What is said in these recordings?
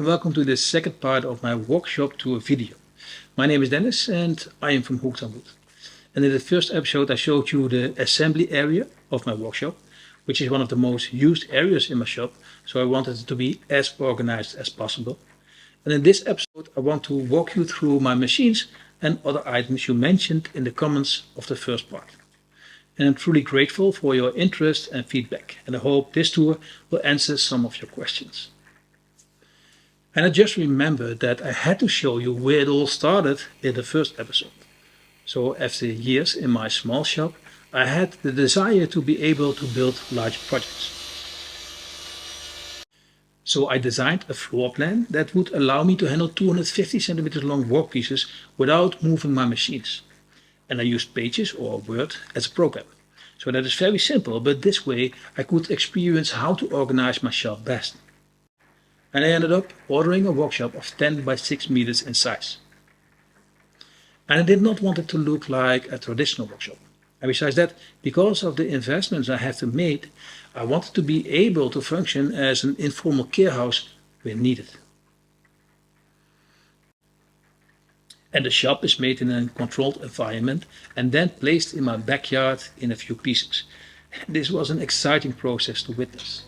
and welcome to the second part of my workshop tour video. My name is Dennis and I am from Hongdui. And in the first episode I showed you the assembly area of my workshop, which is one of the most used areas in my shop, so I wanted it to be as organized as possible. And in this episode I want to walk you through my machines and other items you mentioned in the comments of the first part. And I'm truly grateful for your interest and feedback, and I hope this tour will answer some of your questions. And I just remembered that I had to show you where it all started in the first episode. So after years in my small shop, I had the desire to be able to build large projects. So I designed a floor plan that would allow me to handle 250 centimeters long workpieces without moving my machines. And I used Pages or Word as a program. So that is very simple, but this way I could experience how to organize my shop best. And I ended up ordering a workshop of 10 by 6 meters in size. And I did not want it to look like a traditional workshop. And besides that, because of the investments I have to make, I wanted to be able to function as an informal care house when needed. And the shop is made in a controlled environment and then placed in my backyard in a few pieces. This was an exciting process to witness.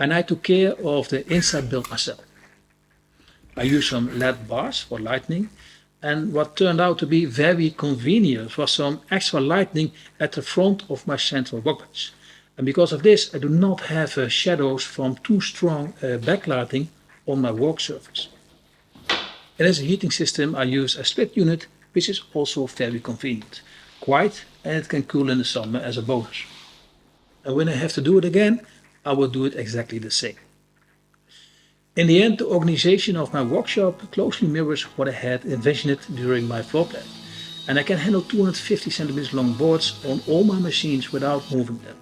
And I took care of the inside build myself. I used some LED bars for lighting, and what turned out to be very convenient was some extra lighting at the front of my central workbench. And because of this, I do not have shadows from too strong backlighting on my work surface. And as a heating system, I use a split unit, which is also very convenient. Quiet, and it can cool in the summer as a bonus. And when I have to do it again, I will do it exactly the same. In the end, the organization of my workshop closely mirrors what I had envisioned during my floor plan. And I can handle 250 centimeters long boards on all my machines without moving them.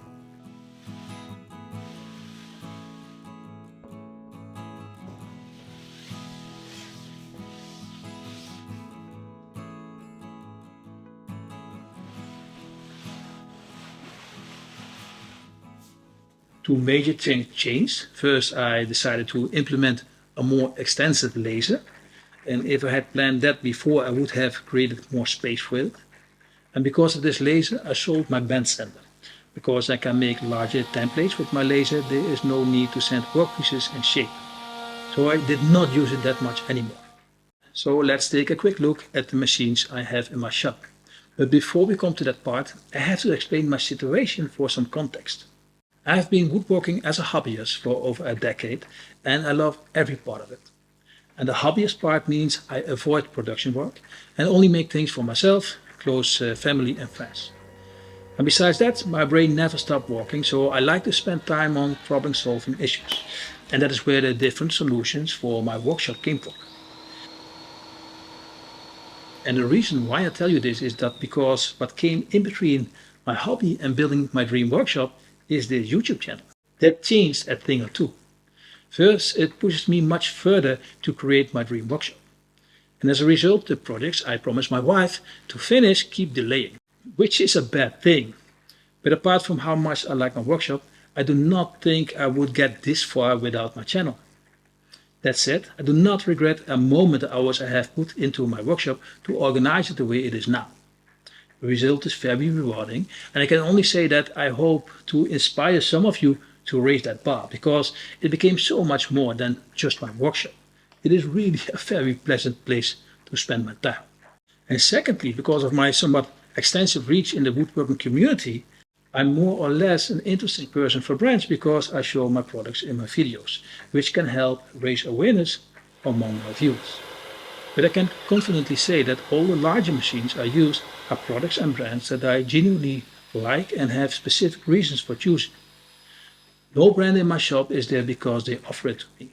Two major changes. First, I decided to implement a more extensive laser. And if I had planned that before, I would have created more space for it. And because of this laser, I sold my bend sander. Because I can make larger templates with my laser, there is no need to sand workpieces and shape. So I did not use it that much anymore. So let's take a quick look at the machines I have in my shop. But before we come to that part, I have to explain my situation for some context. I have been woodworking as a hobbyist for over a decade, and I love every part of it. And the hobbyist part means I avoid production work and only make things for myself, close family and friends. And besides that, my brain never stopped working, so I like to spend time on problem-solving issues. And that is where the different solutions for my workshop came from. And the reason why I tell you this is that because what came in between my hobby and building my dream workshop is the YouTube channel. That changed a thing or two. First, it pushes me much further to create my dream workshop. And as a result, the projects I promised my wife to finish keep delaying, which is a bad thing. But apart from how much I like my workshop, I do not think I would get this far without my channel. That said, I do not regret a moment the hours I have put into my workshop to organize it the way it is now. The result is very rewarding, and I can only say that I hope to inspire some of you to raise that bar, because it became so much more than just my workshop. It is really a very pleasant place to spend my time. And secondly, because of my somewhat extensive reach in the woodworking community, I'm more or less an interesting person for brands because I show my products in my videos, which can help raise awareness among my viewers. But I can confidently say that all the larger machines I use are products and brands that I genuinely like and have specific reasons for choosing. No brand in my shop is there because they offer it to me.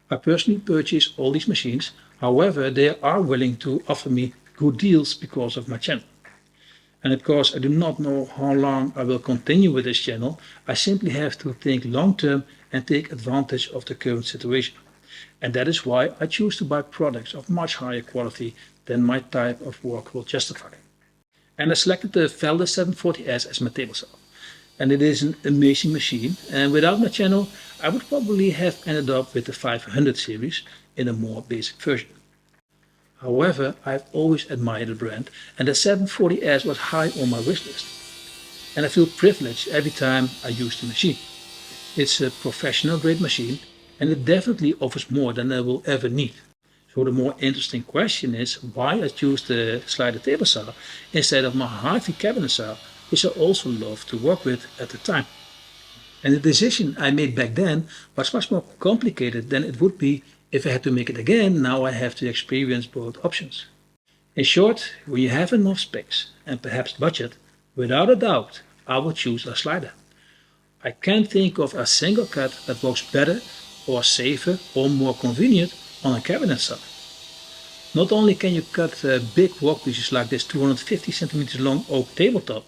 I personally purchase all these machines, however they are willing to offer me good deals because of my channel. And of course I do not know how long I will continue with this channel, I simply have to think long term and take advantage of the current situation. And that is why I choose to buy products of much higher quality than my type of work will justify. And I selected the Felder 740S as my table saw. And it is an amazing machine, and without my channel I would probably have ended up with the 500 series in a more basic version. However, I've always admired the brand, and the 740S was high on my wish list. And I feel privileged every time I use the machine. It's a professional grade machine, and it definitely offers more than I will ever need. So the more interesting question is why I choose the slider table saw instead of my Harvey cabinet saw, which I also loved to work with at the time. And the decision I made back then was much more complicated than it would be if I had to make it again. Now I have to experience both options. In short, when you have enough space and perhaps budget, without a doubt, I would choose a slider. I can't think of a single cut that works better or safer or more convenient on a cabinet saw. Not only can you cut big workpieces like this 250 cm long oak tabletop,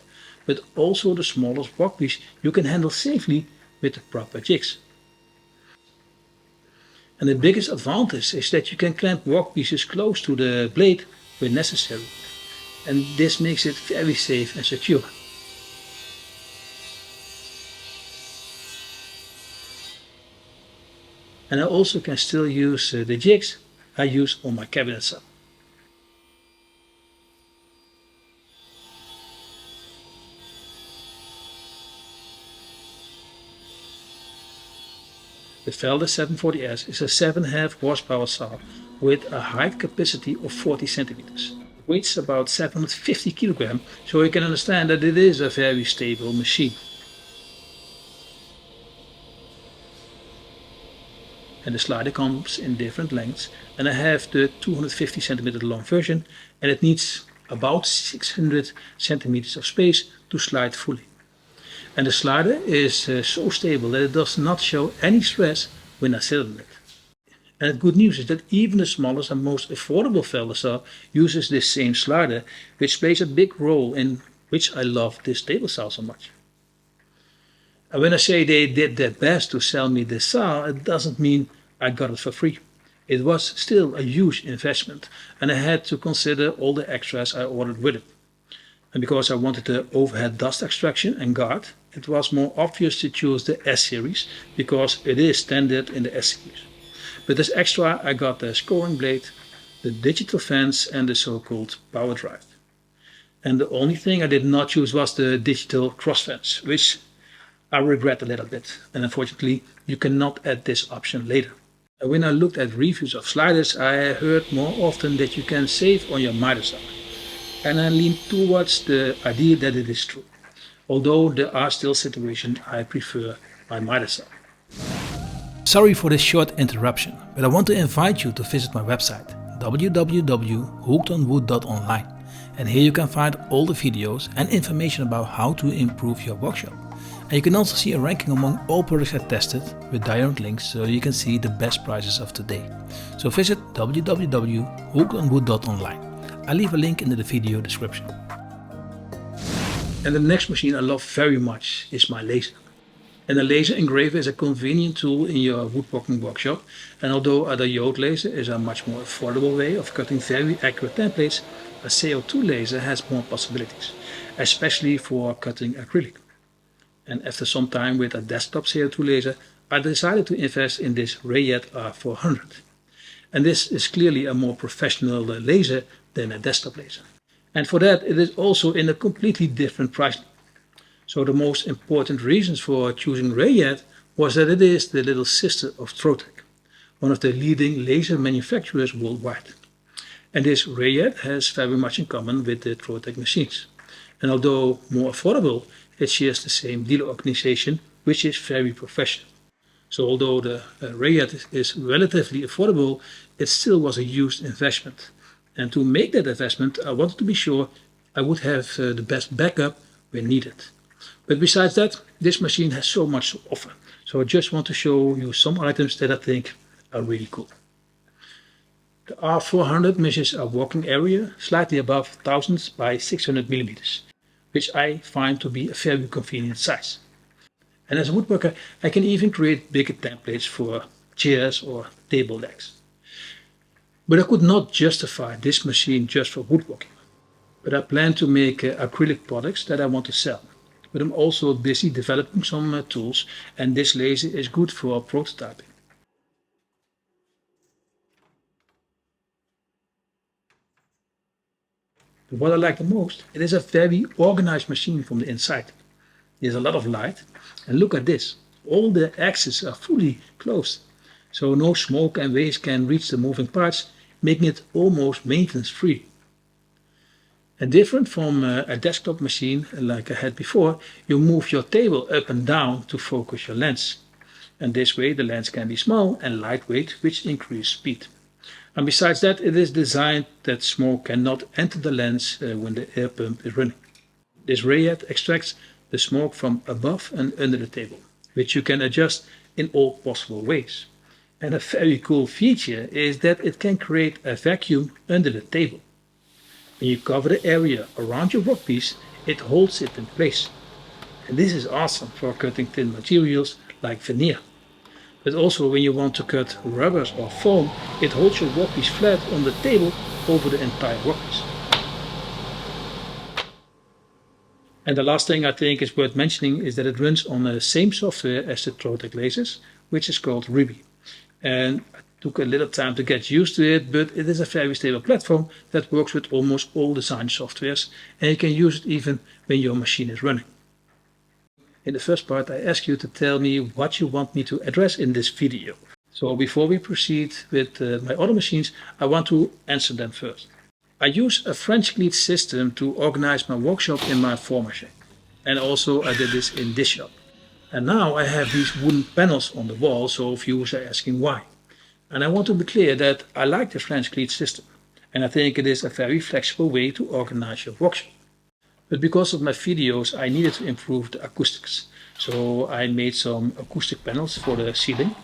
but also the smallest workpiece you can handle safely with the proper jigs. And the biggest advantage is that you can clamp workpieces close to the blade when necessary, and this makes it very safe and secure. And I also can still use the jigs I use on my cabinet saw. The Felder 740S is a 7.5 horsepower saw with a height capacity of 40 centimeters. It weighs about 750 kilograms, so you can understand that it is a very stable machine. And the slider comes in different lengths, and I have the 250 centimeter long version, and it needs about 600 centimeters of space to slide fully. And the slider is so stable that it does not show any stress when I sit on it. And the good news is that even the smallest and most affordable Felder saw uses this same slider, which plays a big role in which I love this table saw so much. And when I say they did their best to sell me this saw, it doesn't mean I got it for free. It was still a huge investment, and I had to consider all the extras I ordered with it. And because I wanted the overhead dust extraction and guard, it was more obvious to choose the S series because it is standard in the S series. But as extra I got the scoring blade, the digital fans and the so-called power drive. And the only thing I did not choose was the digital cross fence, which I regret a little bit, and unfortunately you cannot add this option later. And when I looked at reviews of sliders, I heard more often that you can save on your miter saw. And I lean towards the idea that it is true, although there are still situations I prefer my miter saw. Sorry for this short interruption, but I want to invite you to visit my website www.hookedonwood.online, and here you can find all the videos and information about how to improve your workshop. And you can also see a ranking among all products I tested with diode links, so you can see the best prices of today. So visit www.hookedonwood.online. I'll leave a link in the video description. And the next machine I love very much is my laser. And a laser engraver is a convenient tool in your woodworking workshop, and although a diode laser is a much more affordable way of cutting very accurate templates, a CO2 laser has more possibilities, especially for cutting acrylic. And after some time with a desktop CO2 laser, I decided to invest in this Rayjet R400. And this is clearly a more professional laser than a desktop laser. And for that it is also in a completely different price league. So the most important reasons for choosing Rayjet was that it is the little sister of Trotec, one of the leading laser manufacturers worldwide. And this Rayjet has very much in common with the Trotec machines. And although more affordable, it shares the same dealer organization, which is very professional. So although the Rayjet is relatively affordable, it still was a huge investment. And to make that investment, I wanted to be sure I would have the best backup when needed. But besides that, this machine has so much to offer. So I just want to show you some items that I think are really cool. The R400 measures a working area slightly above 1000 by 600 millimeters, which I find to be a very convenient size. And as a woodworker, I can even create bigger templates for chairs or table legs. But I could not justify this machine just for woodworking. But I plan to make acrylic products that I want to sell. But I'm also busy developing some tools, and this laser is good for prototyping. But what I like the most, it is a very organized machine from the inside. There's a lot of light, and look at this. All the axes are fully closed, so no smoke and waste can reach the moving parts, making it almost maintenance free. And different from a desktop machine like I had before, you move your table up and down to focus your lens. And this way the lens can be small and lightweight, which increases speed. And besides that, it is designed that smoke cannot enter the lens when the air pump is running. This Rayjet extracts the smoke from above and under the table, which you can adjust in all possible ways. And a very cool feature is that it can create a vacuum under the table. When you cover the area around your workpiece, it holds it in place. And this is awesome for cutting thin materials like veneer. But also when you want to cut rubbers or foam, it holds your workpiece flat on the table over the entire workpiece. And the last thing I think is worth mentioning is that it runs on the same software as the Trotec lasers, which is called Ruby. And I took a little time to get used to it, but it is a very stable platform that works with almost all design softwares, and you can use it even when your machine is running. In the first part, I ask you to tell me what you want me to address in this video. So before we proceed with my other machines, I want to answer them first. I use a French lead system to organize my workshop in my former shop. And also I did this in this shop. And now I have these wooden panels on the wall, so viewers are asking why. And I want to be clear that I like the French lead system. And I think it is a very flexible way to organize your workshop. But because of my videos, I needed to improve the acoustics. So I made some acoustic panels for the ceiling.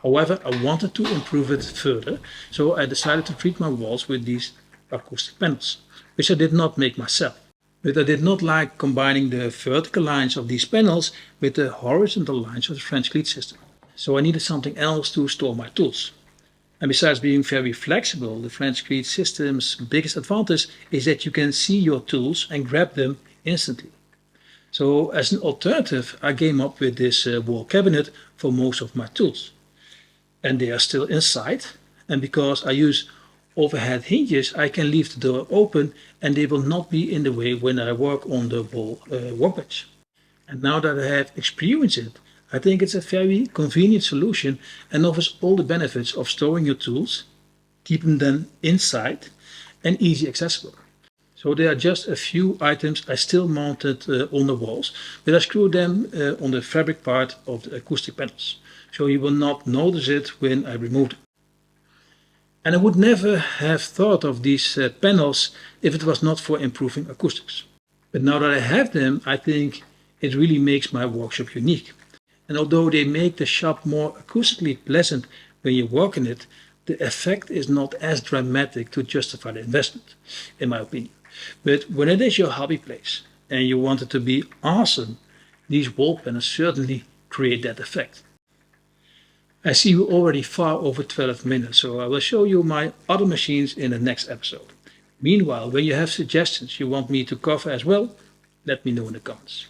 However, I wanted to improve it further, so I decided to treat my walls with these acoustic panels, which I did not make myself. But I did not like combining the vertical lines of these panels with the horizontal lines of the French lead system. So I needed something else to store my tools. And besides being very flexible, the French lead system's biggest advantage is that you can see your tools and grab them instantly. So as an alternative, I came up with this wall cabinet for most of my tools. And they are still inside, and because I use overhead hinges, I can leave the door open and they will not be in the way when I work on the wall workbench. And now that I have experienced it, I think it's a very convenient solution and offers all the benefits of storing your tools, keeping them inside and easy accessible. So there are just a few items I still mounted on the walls, but I screwed them on the fabric part of the acoustic panels. So you will not notice it when I remove them. And I would never have thought of these panels if it was not for improving acoustics. But now that I have them, I think it really makes my workshop unique. And although they make the shop more acoustically pleasant when you work in it, the effect is not as dramatic to justify the investment, in my opinion. But when it is your hobby place and you want it to be awesome, these wall panels certainly create that effect. I see you already far over 12 minutes, so I will show you my other machines in the next episode. Meanwhile, when you have suggestions you want me to cover as well, let me know in the comments.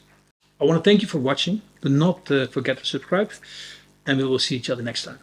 I want to thank you for watching. Do not forget to subscribe, and we will see each other next time.